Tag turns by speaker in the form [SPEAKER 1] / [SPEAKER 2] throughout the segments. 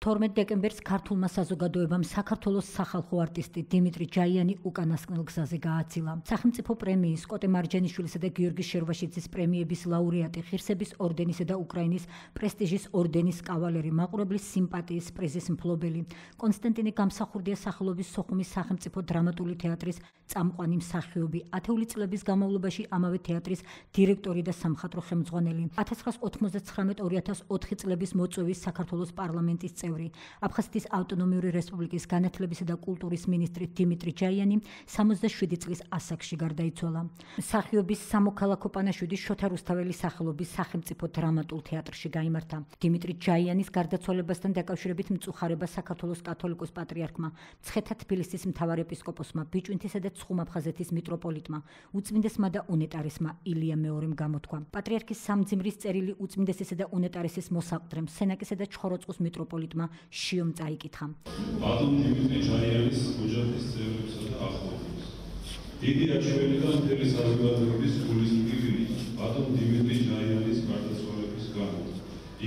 [SPEAKER 1] 12 დეკემბერს ქართულმა საზოგადოებამ საქართველოს სახალხო არტისტი დიმიტრი ჯაიანი უკანასკნელ გზაზე გააცილა. სახელმწიფო პრემიის, კოტე მარჯანიშვილისა და გიორგი შერვაშიძის პრემიების ლაურეატი, ღირსების ორდენისა და უკრაინის პრესტიჟის ორდენის კავალერი, მაყურებლის სიმპათიის პრიზის მფლობელი, კონსტანტინე გამსახურდია სახელობის სოხუმის სახელმწიფო დრამატული თეატრის წამყვანი მსახიობი, ათეული წლების განმავლობაში ამავე თეატრის დირექტორი და სამხატვრო ხელმძღვანელი, 1999-2004 წლების მოწვევის საქართველოს პარლამენტის წევრი, აფხაზეთის ავტონომიური რესპუბლიკის განათლებისა და კულტურის მინისტრი დიმიტრი ჯაიანი 67 წლის ასაკში გარდაიცვალა. მსახიობის სამოქალაქო პანაშვიდი შოთა რუსთაველის სახელობის სახელმწიფო დრამატულ თეატრში გაიმართა. დიმიტრი ჯაიანის გარდაცვალებასთან დაკავშირებით მწუხარება საქართველოს კათოლიკოს პატრიარქმა, მცხეთა თბილისის მთავარ ეპისკოპოსმა, ბიჭვინთისა და ცხუმ-აფხაზეთის მიტროპოლიტმა, უწმინდესმა და უნეტარესმა ილია მეორემ გამოთქვა. პატრიარქის სამძიმრის წერილი უწმინდესისა და უნეტარესის მოსაყდრემ, სენაკისა და ჩხოროწყუს მიტროპოლიტმა შიომ წაიკითხა.
[SPEAKER 2] ბატონ დიმიტრი ჯაიანის ოჯახის წევრებსა და ახლობლებს. დიდი აჩვენე და მთელი საზოგადოების გულისწყლივი ბატონ დიმიტრი ჯაიანის გარდაცვალების გამო.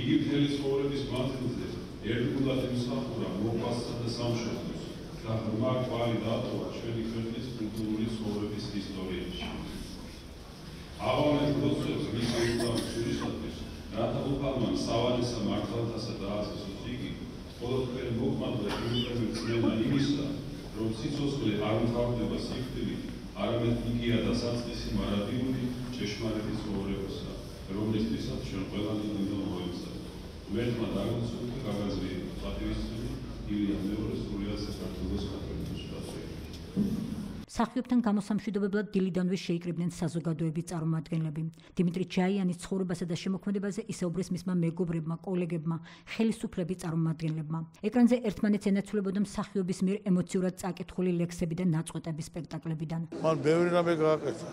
[SPEAKER 2] იგი მთელი ცხოვრების მანძილზე ერთგულად იმსახურა მოყვასსა და სამშობლოს და ღრმა კვალი დატოვა ჩვენი ქვეყნის კულტურული ცხოვრების ისტორიაში. აღავლენ პროცესს მისი უსწავლისათვის რათა უფალმა სავანესა მართლთასა დაასწროს იგი, ყოველგვარი მოქმედდა იმენა იმისა, რომ სიცოცხლე არ მთავრდება სიკვდილით, არამედ იგია დასაწყისი მარადიული ჭეშმარიტი ცხოვრებისა, რომლისთვისაც ჩვენ ყველანი უნდა მოემზადოთ. ღმერთმა დაგმოსულთა გაგაზრიება პატივისცემი ილია მეორე სრულიად საქართველოს კათოლიკოს პატრიარქი.
[SPEAKER 1] მსახიობთან გამოსამშვიდობებლად დილიდანვე შეიკრიბნენ საზოგადოების წარმომადგენლები. დიმიტრი ჯაიანის ცხოვრებასა და შემოქმედებაზე ისაუბრეს მისმა მეგობრებმა, კოლეგებმა, ხელისუფლების წარმომადგენლებმა. ეკრანზე ერთმანეთს ენაცვლებოდა მსახიობის მიერ ემოციურად წაკითხული ლექსები და ნაწყვეტები სპექტაკლებიდან.
[SPEAKER 3] მან ბევრი რამე გააკეთა,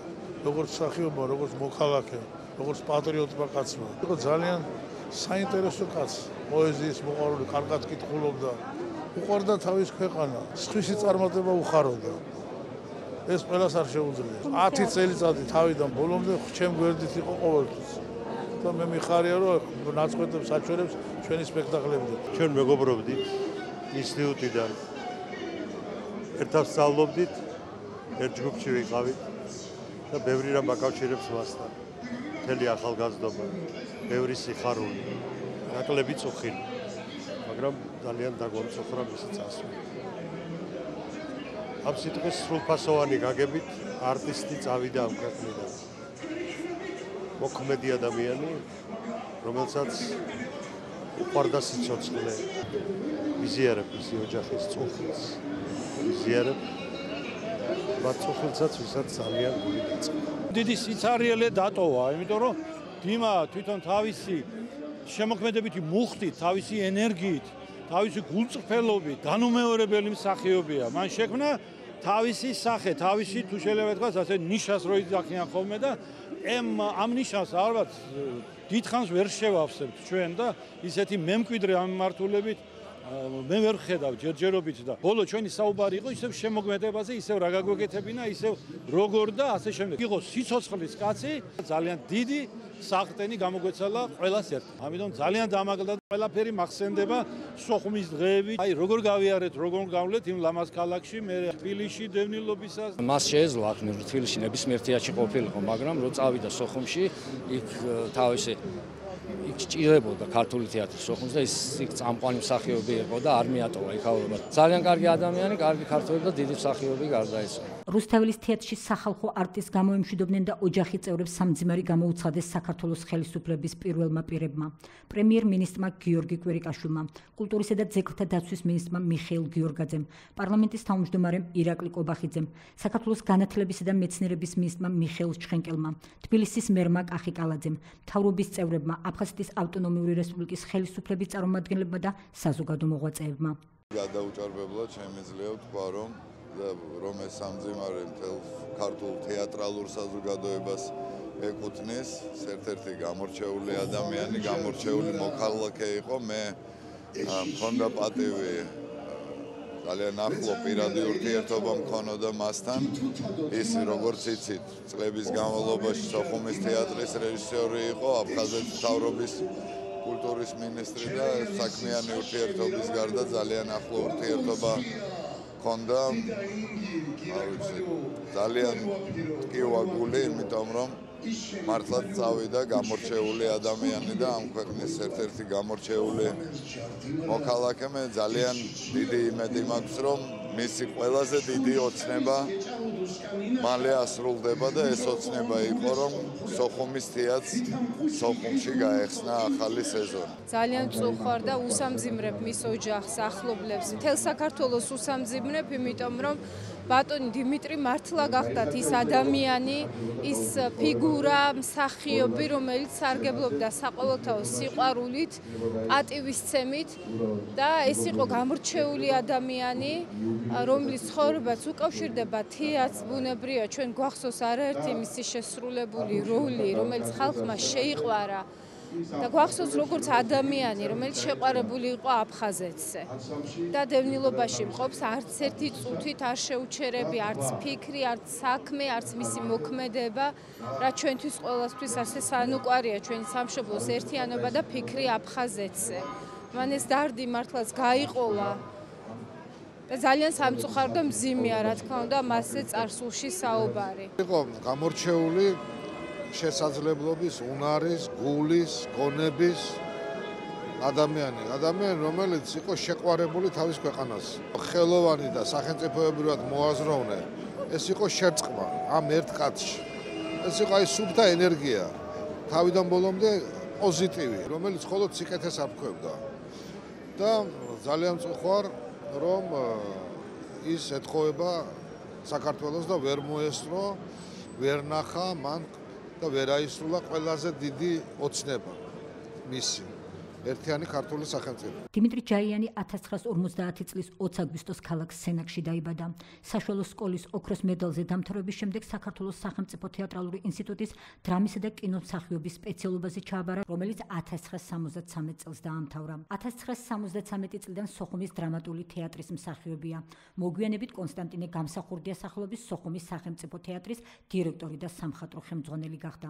[SPEAKER 3] როგორც მსახიობმა, როგორც მოქალაქემ, როგორც პატრიოტმა კაცმა. იყო ძალიან საინტერესო კაცი, პოეზიის მოყვარული, კარგად კითხულობდა, უყვარდა თავის ქვეყანა, სხვისი წარმატება უხაროდა. ეს ყველას არ შეუძლია. 10 წელიწადი თავიდან ბოლომდე ჩემ გვერდით იყო ყოველთვის. და მე მიხარია რომ ნაწყვეტებს აჩვენებს ჩვენი სპექტაკლებიდან.
[SPEAKER 4] ჩვენ მეგობრობდით ინსტიტუტიდან. ერთად სწავლობდით, ერთ ჯგუფში ვიყავით და ბევრი რამ აკავშირებს მასთან. მთელი ახალგაზრდობა, ბევრი სიხარული, ნაკლები წუხილი, მაგრამ ძალიან დაგვამწუხრა მისი წასვლა. ამ სიტყვის სრულფასოვანი გაგებით არტისტი წავიდა ამ ქვეყნიდან. მოქმედი ადამიანი, რომელსაც უყვარდა სიცოცხლე, მიზიარებ მისი ოჯახის წუხილს, მიზიარებ მათ წუხილსაც, ვისაც ძალიან გული დაწყდა.
[SPEAKER 5] დიდი სიცარიელე დატოვა, იმიტომ რომ დიმა თვითონ თავისი შემოქმედებითი მუხტით, თავისი ენერგიით, თავისი გულწრფელობით განუმეორებელი მსახიობია. მან შექმნა თავისი სახე, თავისი თუ შეიძლება ვთქვათ, ასე ნიშას რო იძახიან ხოლმე და ამ ნიშას ალბათ დიდხანს ვერ შევავსებთ ჩვენ და ისეთი მემკვიდრე ამ მართულებით მე ვერ ხედავ ჯერჯერობით და ბოლო ჩვენი საუბარი იყო ისევ შემოქმედებაზე, ისევ რა გაგვეკეთებინა, ისევ როგორ და ასე შემდეგ. იყო სიცოცხლის კაცი, ძალიან დიდი საღტენი გამოგვეცალა ყველას ერთად. ამიტომ ძალიან დამაგლდა და ყველაფერი მახსენდება სოხუმის დღეები. აი როგორ გავიარეთ, როგორ გავლეთ იმ ლამაზ ქალაქში, მე თბილისში დევნილობისას.
[SPEAKER 6] მას შეეძლო აქ თბილისში ნებისმიერ თეატრში ყოფილიყო, მაგრამ რო წავიდა სოხუმში, იქ თავისი იქ ჭირებოდა ქართული თეატრის სოხუმს და ის იქ წამყვანი მსახიობი იყო და არ მიატოვა იქაურობა. ძალიან კარგი ადამიანი, კარგი ქართველი და დიდი მსახიობი გარდაიცვალა.
[SPEAKER 1] რუსთაველის თეატრში სახალხო არტისტს გამოემშვიდობდნენ და ოჯახის წევრებს სამძიმარი გამოუცხადეს საქართველოს ხელისუფლების პირველმა პირებმა. პრემიერ-მინისტრმა გიორგი კვირიკაშვილმა, კულტურისა და ძეგლთა დაცვის მინისტრმა მიხეილ გიორგაძემ, პარლამენტის თავმჯდომარემ ირაკლი კობახიძემ, საქართველოს განათლებისა და მეცნიერების მინისტრმა მიხეილ ჩხენკელმა, თბილისის მერმა კახი კალაძემ, მთავრობის წევრებმა, აფხაზეთის ავტონომიური რესპუბლიკის ხელისუფლების წარმომადგენლებმა და საზოგადო მოღვაწეებმა.
[SPEAKER 7] გადაუჭარბებლად შემიძლია ვთქვა, რომ ეს სამძიმარე მთელ ქართულ თეატრალურ საზოგადოებას ეკუთვნის, ერთ-ერთი გამორჩეული ადამიანი, გამორჩეული მოქალაქე იყო. მე მქონდა პატივი ძალიან ახლო პირადი ურთიერთობა მქონოდა მასთან. ის როგორც იცით, წლების განმავლობაში სოხუმის თეატრის რეჟისორი იყო, აფხაზეთის მთავრობის კულტურის მინისტრი და საქმიანი ურთიერთობის გარდა ძალიან ახლო ურთიერთობა ჰქონდა. ძალიან ტკივა გული, იმიტომ რომ მართლაც წავიდა გამორჩეული ადამიანი და ამ ქვეყნის ერთ-ერთი გამორჩეული მოქალაქე. მე ძალიან დიდი იმედი მაქვს, რომ მისი ყველაზე დიდი ოცნება მალე ასრულდება და ეს ოცნება იყო, რომ სოხუმის თეატრს სოხუმში გაეხსნა ახალი სეზონი.
[SPEAKER 8] ძალიან წუხარ და უსამძიმრებ მის ოჯახს, ახლობლებს. მთელ საქართველოს უსამძიმრებ, იმიტომ რომ ბატონი დიმიტრი მართლა გახდათ ის ადამიანი, ის ფიგურა, მსახიობი, რომელიც სარგებლობდა საყოველთაო სიყვარულით, პატივისცემით და ეს იყო გამორჩეული ადამიანი, რომლის ცხოვრებაც უკავშირდება თეატრს, ბუნებრივია, ჩვენ გვახსოვს არაერთი მისი შესრულებული როლი, რომელიც ხალხმა შეიყვარა. და გვახსოვს როგორც ადამიანი, რომელიც შეყვარებული იყო აფხაზეთზე. და დევნილობაში მყოფს არც ერთი წუთით არ შეუჩერები, არც ფიქრი, არც საქმე, არც მისი მოქმედება, რა ჩვენთვის ყველასთვის ასე სანუკვარია ჩვენი სამშობლოს ერთიანობა და ფიქრი აფხაზეთზე. მან ეს დარდი მართლაც გაიყოლა. და ძალიან სამწუხარო და მძიმეა, რა თქმა უნდა, მასზე წარსულში საუბარი.
[SPEAKER 3] იყო გამორჩეული შესაძლებლობის, უნარის, გულის, გონების ადამიანი, რომელიც იყო შეყვარებული თავის ქვეყანას. ხელოვანი და სახელმწიფოებრივად მოაზროვნე, ეს იყო შერწყმა ამ ერთ კაცში. ეს იყო აი სუფთა ენერგია, თავიდან ბოლომდე პოზიტივი, რომელიც მხოლოდ სიკეთეს აფქვევდა. და ძალიან მწუხარ, რომ ის ეთხოვება საქართველოს და ვერ მოესწრო, ვერ ნახა მან და ვერ აისრულა ყველაზე დიდი ოცნება მისი ერთიანი ქართული სახელმწიფო.
[SPEAKER 1] დიმიტრი ჯაიანი 1950 წლის 20 აგვისტოს ქალაქ სენაკში დაიბადა. საშუალო სკოლის ოქროს მედალზე დამთავრების შემდეგ საქართველოს სახელმწიფო თეატრალური ინსტიტუტის დრამისა და კინომსახიობის სპეციალობაზე ჩააბარა, რომელიც 1973 წელს დაამთავრა. 1973 წლიდან სოხუმის დრამატული თეატრის მსახიობია. მოგვიანებით კონსტანტინე გამსახურდია სახელობის სოხუმის სახელმწიფო თეატრის დირექტორი და სამხატვრო ხელმძღვანელი გახდა.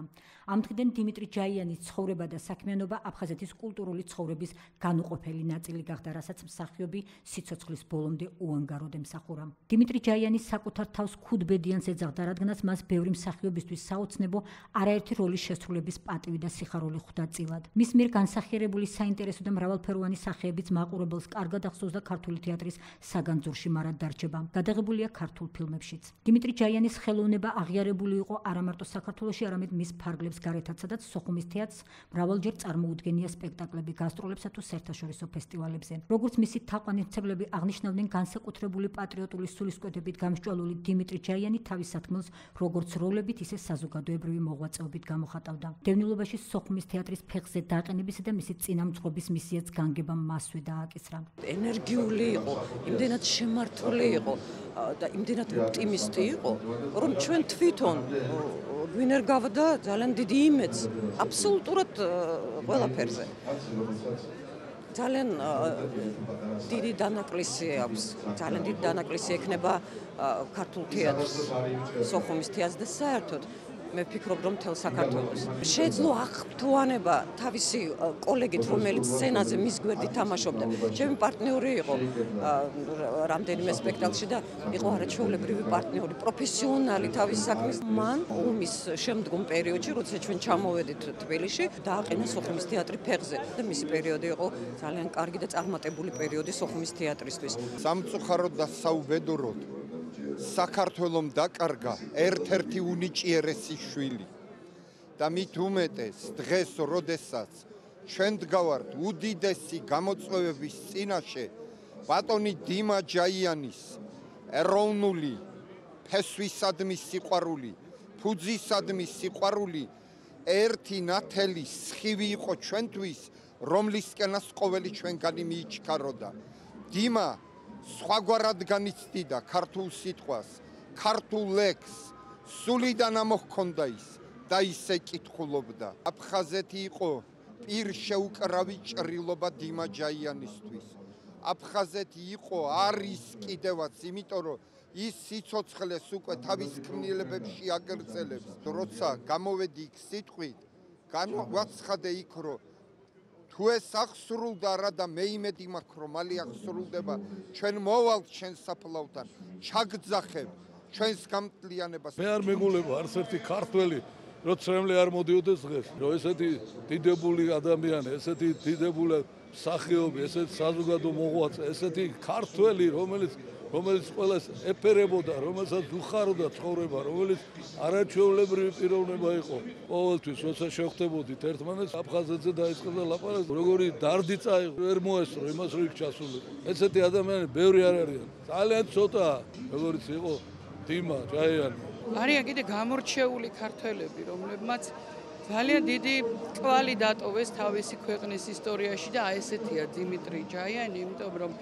[SPEAKER 1] ამ დღიდან დიმიტრი ჯაიანის ცხოვრება და საქმიანობა აფხაზეთის კულტურული ცხოვრების განუყოფელი ნაწილი გახდა, რასაც მსახიობი სიცოცხლის ბოლომდე უანგაროდ ემსახურა. დიმიტრი ჯაიანი საკუთარ თავს ქუდბედიანს ეძახდა, რადგანაც მას ბევრი მსახიობისთვის საოცნებო არაერთი როლის შესრულების პატივი და სიხარული ხვდა წილად. მის მიერ განსახიერებული საინტერესო და მრავალფეროვანი სახეებიც მაყურებელს კარგად ახსოვს და ქართული თეატრის საგანძურში მარად დარჩება. გადაღებულია ქართულ ფილმებშიც. დიმიტრი ჯაიანის ხელოვნება აღიარებული იყო არა მარტო საქართველოში, არამედ მის ფარგლებს გარეთაც, სადაც სოხუმის თეატრს მრავალჯერ წარმოუდგენია სპექტაკლები გასტროლებსა თუ საერთაშორისო ფესტივალებზე. როგორც მისი თაყვანისმცემლები აღნიშნავდნენ, განსაკუთრებული პატრიოტული სულისკვეთებით გამსჭვალული დიმიტრი ჯაიანი თავის სათქმელს როგორც როლებით, ისე საზოგადოებრივი მოღვაწეობით გამოხატავდა. დევნილობაში სოხუმის თეატრის ფეხზე დაყენებისა და მისი წინამძღვრობის მისიაც განგებამ მასვე დააკისრა.
[SPEAKER 9] ენერგიული იყო, იმდენად შემართული იყო და იმდენად ოპტიმისტი იყო, რომ ჩვენ თვითონ გვინერგავდა ძალიან დიდი იმედს აბსოლუტურად ყველაფერზე. ძალიან დიდი დანაკლისი აქვს, ძალიან დიდი დანაკლისი ექნება ქართულ თეატრს, სოხუმის თეატრს და საერთოდ მე ვფიქრობ, რომ მთელ საქართველოს შეეძლო აღფრთოვანება თავისი კოლეგით, რომელიც სცენაზე მის გვერდით თამაშობდა. ჩემი პარტნიორი იყო რამდენიმე სპექტაკლში და იყო არაჩვეულებრივი პარტნიორი, პროფესიონალი თავის საქმის. მან ომის შემდგომ პერიოდში, როცა ჩვენ ჩამოვედით თბილისში, დააყენა სოხუმის თეატრი ფეხზე და მისი პერიოდი იყო ძალიან კარგი და წარმატებული პერიოდი სოხუმის თეატრისთვის.
[SPEAKER 4] სამწუხაროდ და საუბედუროდ საქართველომ დაკარგა ერთ-ერთი უნიჭიერესი შვილი და მით უმეტეს დღეს, როდესაც ჩვენ დგავართ უდიდესი გამოწვევების წინაშე ბატონი დიმა ჯაიანის ეროვნული ფესვისადმი სიყვარული, ფუძისადმი სიყვარული ერთი ნათელი სხივი იყო ჩვენთვის, რომლისკენაც ყოველი ჩვენგანი მიიჩქაროდა. დიმა სხვაგვარად განიცდიდა ქართულ სიტყვას, ქართულ ლექსს, სულიდან ამოჰქონდა ის და ისე კითხულობდა. აფხაზეთი იყო პირ შეუკრავი ჭრილობა დიმა ჯაიანისთვის. აფხაზეთი იყო არის კიდევაც, იმიტომ რომ ის სიცოცხლეს უკვე თავის ქმნილებებში აგრძელებს. როცა გამოვედი იქ სიტყვით, განვაცხადე იქ, რომ
[SPEAKER 10] თუ ეს აღსრულდა რა და მე იმედი მაქვს რომ მალე აღსრულდება ჩვენ მოვალთ ჩვენს საფლავთან ჩაგძახებ ჩვენს გამტლიანებას
[SPEAKER 3] მე არ მეგულება არც ერთი ქართველი რომ ცრემლი არ მოდიოდეს დღეს რომ ესეთი დიდებული ადამიანი ესეთი დიდებული მსახიობი ესეთი საზოგადო მოღვაწე ესეთი ქართველი რომელიც ყველას ეფერებოდა რომელსაც უხარდა ცხოვრება რომელიც არაჩვეულებრივი პიროვნება იყო ყოველთვის როცა შევხვდებოდით ერთმანეთს აფხაზეთზე დაიწყებდა ლაპარაკი როგორი დარდი წაიღო ვერ მოესწრო იმას რომ იქ ჩასულიყო ესეთი ადამიანები ბევრი არ არიან ძალიან ცოტაა როგორიც იყო დიმა ჯაიანი
[SPEAKER 11] არიან კიდე გამორჩეული ქართველები რომლებმაც ძალიან დიდი კვალი დატოვეს თავისი ქვეყნის ისტორიაში და აი ესეთია დიმიტრი ჯაიანი იმიტომ რომ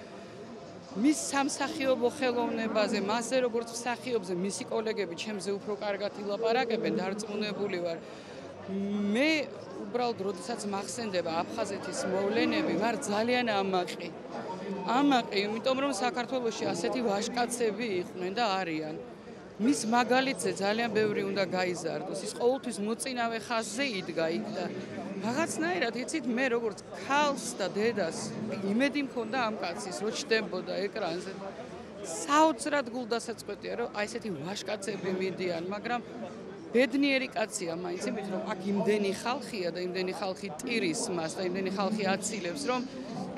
[SPEAKER 11] მის სამსახიობო ხელოვნებაზე, მასზე როგორც მსახიობზე, მისი კოლეგები ჩემზე უფრო კარგად ილაპარაკებენ, დარწმუნებული ვარ. მე უბრალოდ როდესაც მახსენდება აფხაზეთის მოვლენები, ვარ ძალიან ამაყი. ამაყი, იმიტომ რომ საქართველოში ასეთი ვაჟკაცები იყვნენ და არიან. მის მაგალითზე ძალიან ბევრი უნდა გაიზარდოს. ის ყოველთვის მოწინავე ხაზზე იდგა იქ და რაღაცნაირად იცით მე როგორც ქალს და დედას იმედი მქონდა ამ კაცის რო ჩდებოდა ეკრანზე. საოცრად გულდასაწყვეტია რომ აი ესეთი ვაჟკაცები მიდიან, მაგრამ ბედნიერი კაცია მაინც იმით რომ აქ იმდენი ხალხია და იმდენი ხალხი ტირის მას და იმდენი ხალხი აცილებს რომ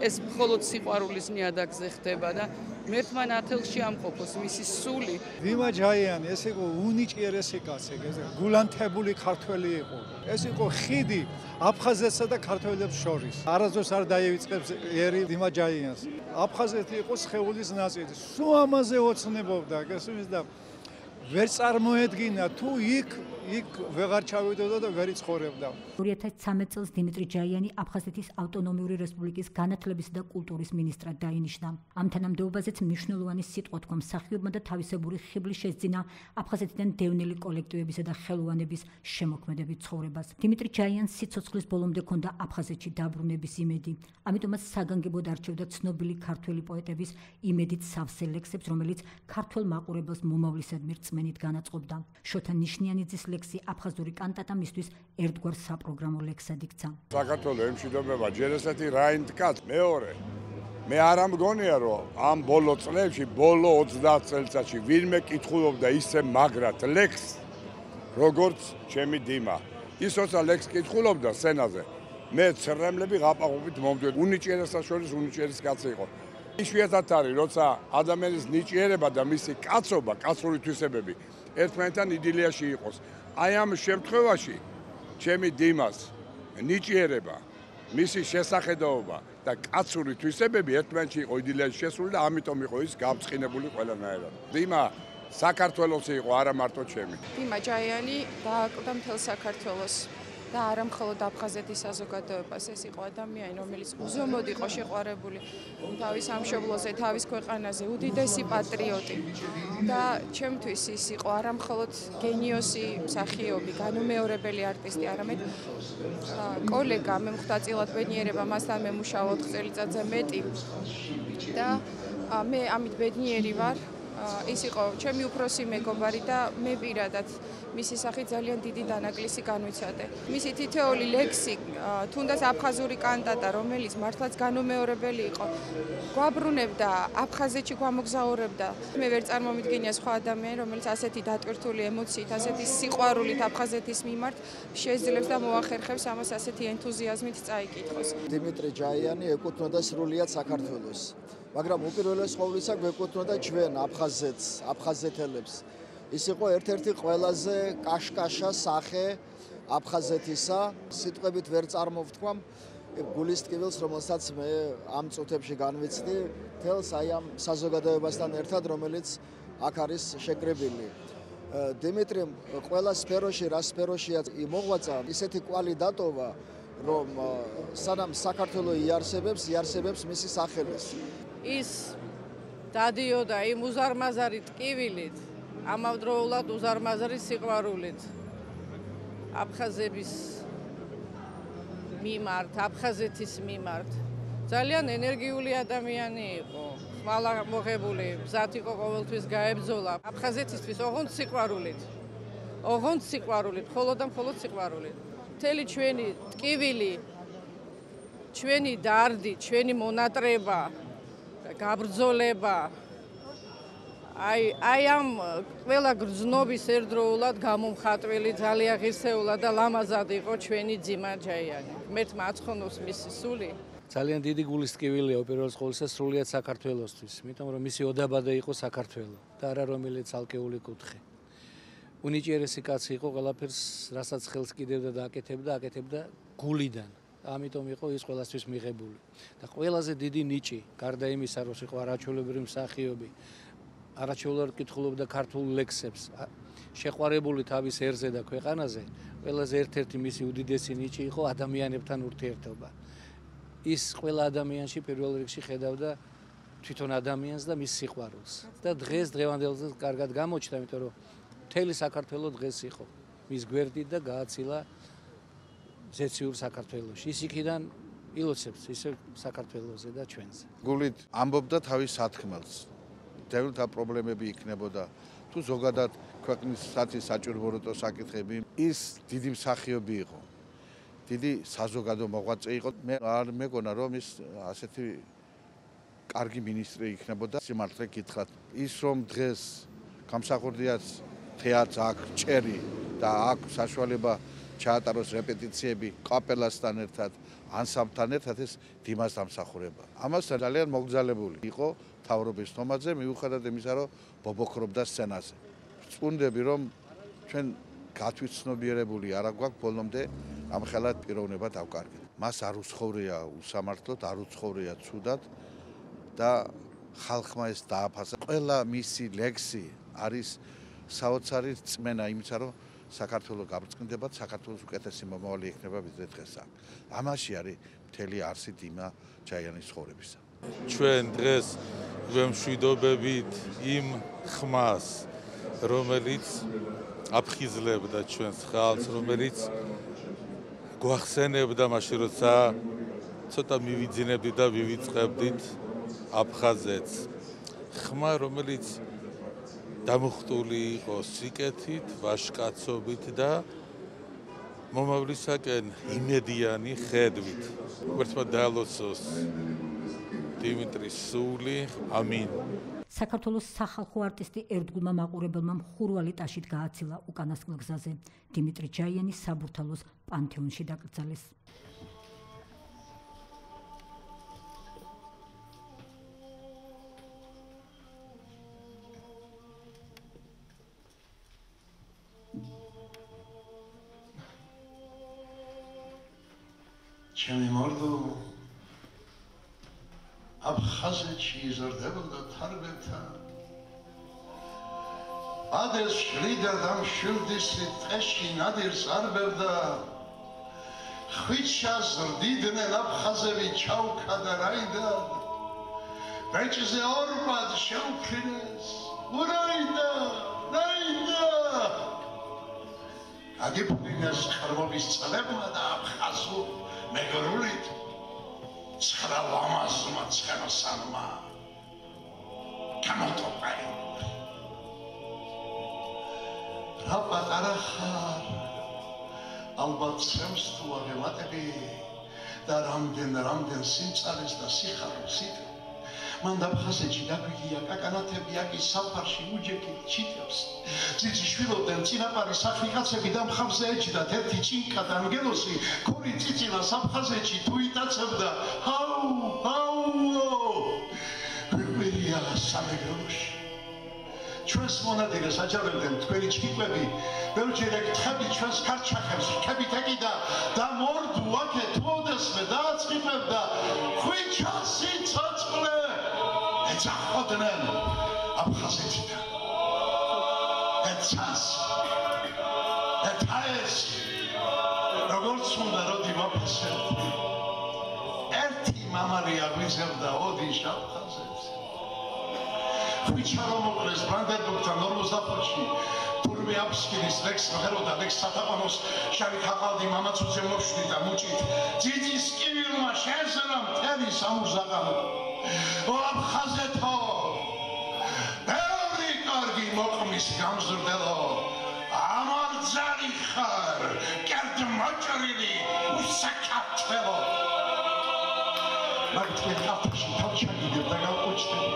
[SPEAKER 11] ეს მხოლოდ სიყვარულის ნიადაგზე ხდება და მერთმან ათელში ამყოფოს მისი სული.
[SPEAKER 12] დიმა ჯაიანი ეს იყო უნიჭიერესი კაცი, გულანთებული ქართველი იყო. ეს იყო ხიდი აფხაზეთსა და ქართველებს შორის. არასდროს არ დაივიწყებს ერი დიმა ჯაიანს. აფხაზეთი იყო სხეულის ნაწილი. სულ ამაზე ოცნებობდა, გესმის და ვერ წარმოედგინა თუ იქ ვეღარ ჩავიდოდა და ვერ იცხოვრებდა.
[SPEAKER 1] 2013 წელს დიმიტრი ჯაიანი აფხაზეთის ავტონომიური რესპუბლიკის განათლებისა და კულტურის მინისტრად დაინიშნა. ამ თანამდებობაზეც მნიშვნელოვანი სიტყვა თქვა მსახიობმა და თავისებური ხიბლი შესძინა აფხაზეთიდან დევნილი კოლექტივებისა და ხელოვანების შემოქმედებით ცხოვრებას. დიმიტრი ჯაიანს სიცოცხლის ბოლომდე ჰქონდა აფხაზეთში დაბრუნების იმედი. ამიტომაც საგანგებოდ არჩევდა ცნობილი ქართველი პოეტების იმედით სავსე ლექსებს, რომელიც ქართველ მაყურებელს მომავლისადმი რწმენით განაწყობდა. შოთა ნიშნიანიძის ლექსი აფხაზური კანტატა მისთვის ერთგვარ საპროგრამო ლექსად იქცა.
[SPEAKER 13] საქართველოს ემშვიდობება ჯერ ესეთი რაინდკაც მეორე. მე არ ამგონია რომ ამ ბოლო წლებში, ბოლო 30 წელიწადში ვინმე კითხულობდა ისე მაგრად ლექსს, როგორც ჩემი დიმა. ის როცა ლექსს კითხულობდა სცენაზე, მე ცრემლები გაყაყობით მომდიოდა. უნიჭიერესა შორის უნიჭიერეს კაცი იყო. იშვიათად არის, როცა ადამიანის ნიჭიერება და მისი კაცობა, კაცური თვისებები ერთმანეთთან იდილიაში იყოს. აი ამ შემთხვევაში ჩემი დიმას ნიჭიერება, მისი შესახედაობა და კაცური თვისებები ერთმანეთში იყო იდილიაში შესული და ამიტომ იყო ის გამწყინებული ყველანაირად. დიმა საქართველოსი იყო, არა მარტო ჩემი.
[SPEAKER 8] დიმა ჯაიანი დააკვდა მთელ საქართველოს და არა მხოლოდ აფხაზეთის საზოგადოებას. ეს იყო ადამიანი, რომელიც უზომოდ იყო შეყვარებული თავის სამშობლოზე, თავის ქვეყანაზე, უდიდესი პატრიოტი. და ჩემთვის ის იყო არა მხოლოდ გენიოსი მსახიობი, განუმეორებელი არტისტი, არამედ კოლეგა, მე მხვდა წილად ბედნიერება მასთან მემუშაო 4 წელიწადზე მეტი. და მე ამით ბედნიერი ვარ. ის იყო ჩემი უფროსი მეგობარი და მე პირადად მისი სახით ძალიან დიდი დანაკლისი განვიცადე. მისი თითოეული ლექსი, თუნდაც აფხაზური კანტატა, რომელიც მართლაც განუმეორებელი იყო, გვაბრუნებდა, აფხაზეთში გვამოგზაურებდა. მე ვერ წარმომიდგენია სხვა ადამიანი, რომელიც ასეთი დატვირთული ემოციით, ასეთი სიყვარულით აფხაზეთის მიმართ შეძლებს და მოახერხებს ამას ასეთი ენთუზიაზმით წაიკითხოს.
[SPEAKER 14] დიმიტრი ჯაიანი ეკუთვნოდა სრულიად საქართველოს. მაგრამ უპირველეს ყოვლისა გვეკუთვნოდა ჩვენ აფხაზეთს, აფხაზეთელებს. ის იყო ერთ-ერთი ყველაზე კაშკაშა სახე აფხაზეთისა. სიტყვებით ვერ წარმოვთქვამ გულის ტკივილს, რომელსაც მე ამ წუთებში განვიცდი, თელს აი ამ საზოგადოებასთან ერთად, რომელიც აქ არის შეკრებილი. დიმიტრიმ ყველა სფეროში, რა სფეროშია იმოღვაწა, ისეთი კვალი დატოვა, რომ სანამ საქართველო იარსებებს მისი სახელის.
[SPEAKER 15] ის დადიოდა იმ უზარმაზარი ტკივილით, ამავდროულად უზარმაზარი სიყვარულით აფხაზების მიმართ, აფხაზეთის მიმართ. ძალიან ენერგიული ადამიანი იყო, ხმალა მოღებული, მზად იყო ყოველთვის გაებრძოლა აფხაზეთისთვის ოღონდ სიყვარულით. ოღონდ სიყვარულით, მხოლოდ და მხოლოდ სიყვარულით. მთელი ჩვენი ტკივილი ჩვენი დარდი, ჩვენი მონატრება, გაბრძოლება აი ამ ყველა გრძნობის ერთდროულად გამომხატველი ძალიან ღირსეულად და ლამაზად იყო ჩვენი ძიმა ჯაიანი. ღმერთმა აცხონოს მისი სული.
[SPEAKER 16] ძალიან დიდი გულისწყივილია უპირველეს ყოვლისა სრულიად საქართველოსთვის, იმიტომ რომ მისი ოდაბადე იყო საქართველო და არა რომელიც ალკეული კუთხე. უნიჭიერესი კაცი იყო ყველაფერს, რასაც ხელს კიდევდა და აკეთებდა გულიდან. ამიტომ იყო ის ყველასთვის მიღებული. და ყველაზე დიდი ნიჭი, გარდა იმისა, რომ იყო არაჩვეულებრივი მსახიობი, არაჩვეულებრივად კითხულობდა ქართულ ლექსებს, შეყვარებული თავის ერზე და ქვეყანაზე, ყველაზე ერთ-ერთი მისი უდიდესი ნიჭი იყო ადამიანებთან ურთიერთობა. ის ყველა ადამიანში პირველ რიგში ხედავდა თვითონ ადამიანს და მის სიყვარულს. და დღევანდელზე კარგად გამოჩნდა, იმიტომ რომ მთელი საქართველო დღეს იყო მის გვერდით და გააცილა ზეციურ საქართველოში. ის იქიდან ილოცებს ისე საქართველოზე და ჩვენზე.
[SPEAKER 3] გულით ამბობდა თავის სათქმელს. დევილთა პრობლემები იქნებოდა. თუ ზოგადად ქვეყნის საჭიროებო საკითხები, ის დიდი მსახიობი იყო. დიდი საზოგადო მოღვაწე იყო. მე არ მეგონა რომ ის ასეთი კარგი მინისტრი იქნებოდა. სიმართლე გითხრათ, ის რომ დღეს გამსახურდიას თეატრს აქვს ჭერი და აქვს საშუალება ჩაატაროს რეპეტიციები კაპელასთან ერთად, ანსამბლთან ერთად, ეს დიმას დამსახურება. ამასთან ძალიან მოგზალებული იყო მთავრობის თომაძე, მიუხედავად იმისა, რომ ბობოქრობდა სცენაზე. ვწუნდები, რომ ჩვენ გათვითცნობიერებული არ გვაქვს ბოლომდე ამ ხელად პიროვნება დავკარგეთ. მას არ უცხოვრია უსამართლოდ, არ უცხოვრია ცუდად და ხალხმა ეს დააფასა. ყველა მისი ლექსი არის საოცარი წმენა იმისა, რომ საქართველოს გაბრწყინდება, საქართველოს უკეთესი მომავალი იქნება ვიდრე დღეს აქ. ამაში არის მთელი არსი დიმა ჯაიანის ცხოვრებისა.
[SPEAKER 17] ჩვენ დღეს ვემშვიდობებით იმ ხმას, რომელიც აფხიზლებდა ჩვენს ხალხს, რომელიც გვახსენებდა მაშინ, როცა ცოტა მივიძინებდით და ვივიწყებდით აფხაზეთს. ხმა, რომელიც დამუხტული იყო სიკეთით, ვაჟკაცობით და მომავლისაკენ იმედიანი ხედვით. ღმერთმა დაალოცოს დიმიტრის სული. ამინ.
[SPEAKER 1] საქართველოს სახალხო არტისტი ერთგულმა მაყურებელმა მხურვალი ტაშით გააცილა უკანასკნელ გზაზე. დიმიტრი ჯაიანი საბურთალოს პანთეონში დაკრძალეს.
[SPEAKER 18] ჩემი მორდო აფხაზეთში იზრდებოდა თარბეთა ადეს შრიდა და მშვილდისი ტყეში ნადირს არბევდა ხვიჩა ზრდიდნენ აფხაზები ჩავქა და რაიდა ბეჭზე ორბად შეუფრინეს ურაიდა რაიდა აგიფრინეს ხრმობის წლებმა და აფხაზურ მეგრულით ცხრა ლამაზმა ცხენოსანმა გამოტოპაი რა პატარა ხარ ალბათ ცემს თუ აღემატები და რამდენ სიმწარეს და სიხარულს იტყვი მან დაფხაზეთში დაგვიგია კაკანათები აკის საფარში უჯექით ჩიტებს ძიძი შვილობდნენ წინაპარი სახვი კაცები და მხარზე ეჭდათ ერთი ჭინკა და ანგელოსი ქური წიწილა საფხაზეთში თუ იტაცებდა გვირგვირია სამეგრელოში ჩვენს მონადირეს აჯავებდნენ თქვენი ჩქიკვები ბევრჯერ ეკითხები ჩვენს ქარჩახებს რქებით ეკიდა და მორდუ აქე თოდესმე დააწყიფებდა ხვიჩა სიცოცხლე ეძახოდნენ აფხაზეთიდან ეცას ეთაეს როგორც უნდა როდი ვაფასებდი ერთი მამალი აგვიზევდა ოდიშ აფხაზეთს ხვიჩა რომ მოკლეს ბრანდენბურგთან 45-ში თურმე აფსკინის ლექს მღეროდა ლექს სათაყვანოს შავი ხაყალდი მამაც უძე მოშდი და მუჭით ძიძის კივილმა შეზრა მთელი სამურზაყანო ო აფხაზეთო ბევრი კარგი მოყმის გამზრდელო ამარძალი ხარ კერდ მოჭრილი უსაქართველო თქვენ კაფეში თავშაგიდებ და გავყუჩდები.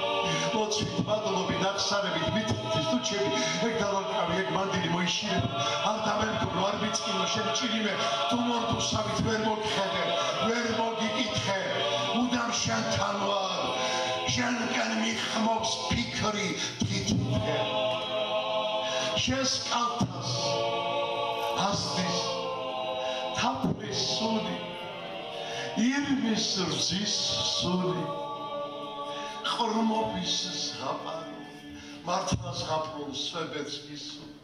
[SPEAKER 18] ლოცვით, მადლობით, აღსარებით, მითითის თუჩები, ეგ დავარკავი, ეგ მანდილი მოიშირებ. არ დამემკვიდრო, არ მიწყინო, შენ ჭირიმე, თუ მორდუსავით ვერ მოგხედე, ვერ მოგიკითხე, უდამ შენთან ვარ, შენკენ მიხმობს ფიქრი თითითე. შენს კალთას ასდის თაფლის სული, ირმის რძის სული, ყრმობის ზღაპარი, მართლა ზღაპრულ სვებეთს მისული.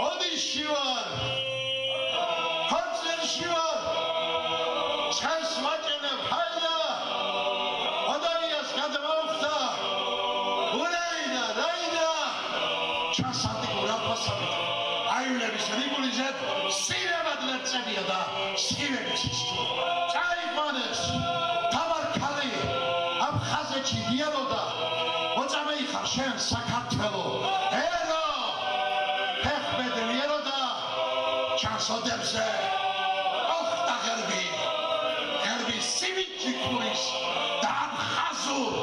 [SPEAKER 18] ოდიში ვარ, ხანძერში ვარ, ჩანს ვაჭენებ, ჰაიდა, ოდანიას გადმოვხდა, ურაინა, რაინა, ჩანს ანტიკურ ალფასაბით, აივნების რიგულიზეთ, სირემად ლერწებია და სხივების ისტუ. წაიყვანეს, თამარ-ქალი, აფხაზეთში დიალოდა, მოწამეიხარ შენ საქართველო, ერო, ფეხბედნი ეროდა, ჩანს ოდებზე, ოხტა ღერბი, ღერბი სიმინჯი ქურის და აფხაზურ,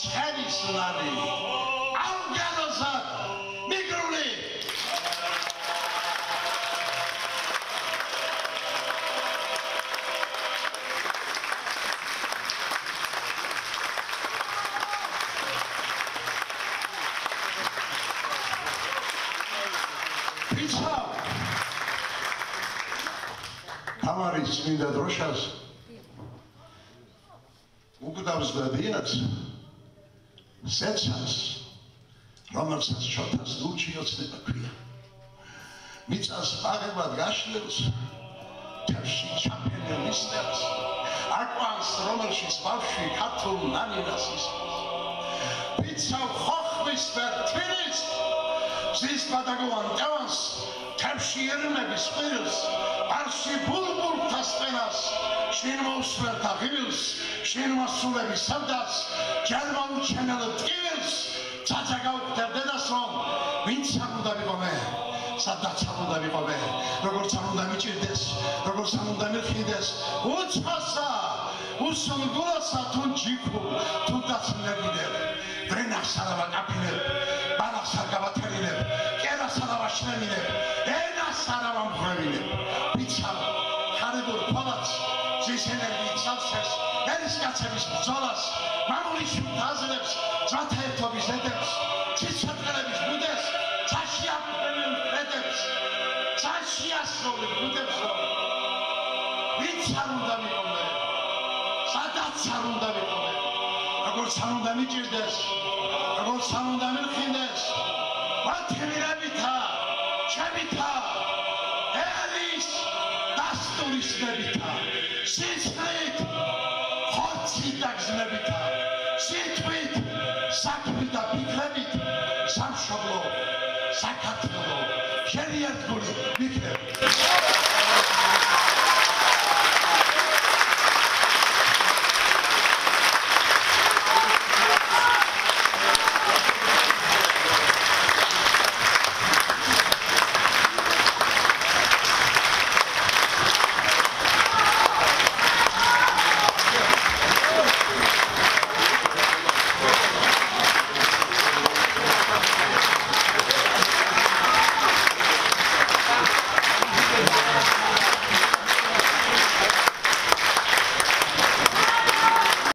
[SPEAKER 18] ცხენის ლარი, ავგანოზად, მიგრული. კამარის წმინდა დროშას უგდავს და დიაც სეცას, რომელსაც შოთას ლუჩი ოცნება ქვია. მიწას პაღებად გაშლილს, თევში ჩაფენილ მისნებს, აკვანს, რომელშიც ბავშვი ქართულ ნანინას ისმის. პიცავ ხოხმის ვერ თბილიც, ზის პადაგოვან ტევანს, თევში ერმების ყირილს, არში ბულბულთა სტენას, შინ მოუსვერთა ღილს, შინ მოსულები სევდას, ჯერ მოუჩენელ ტკივილს, ძაძა გავხდარ დედას რომ, ვინც არ უნდა ვიყო მე, სადაც არ უნდა ვიყო მე, როგორც არ უნდა მიჭირდეს, როგორც არ უნდა მიხიდეს, უცხოსა, უსულგულოსა თუ ჯიქუ, თუ დაცნებინებ, ბრენახს არ ავაკაფინებ, ბალახს არ გავათერინებ, კერას არ ავაშნევინებ, ენას არ ავამღვრევინებ. ვიცავ, ხარებურ ფოლადს, ზის ენერგიით სავსეს, ერისკაცების ბრძოლას, მამულის შვილთა აზრებს, ძმათა ერთობის ედებს, ცისფერყელების ბუდეს, ცაში აფრენილ მკრედებს, ცაში ასროლილ ბუდებს, ვინც არ უნდა ვიყო მე, სადაც არ უნდა ვიყო მე, როგორც არ უნდა მიჭირდეს, როგორც არ უნდა მიხინდეს, ვათმირებითა, ჩემითა, ერის დასტურისნებითა, სისხლით, ხორცით და გზნებითა, სიტყვით, საქმით და ფიქრებით, სამშობლო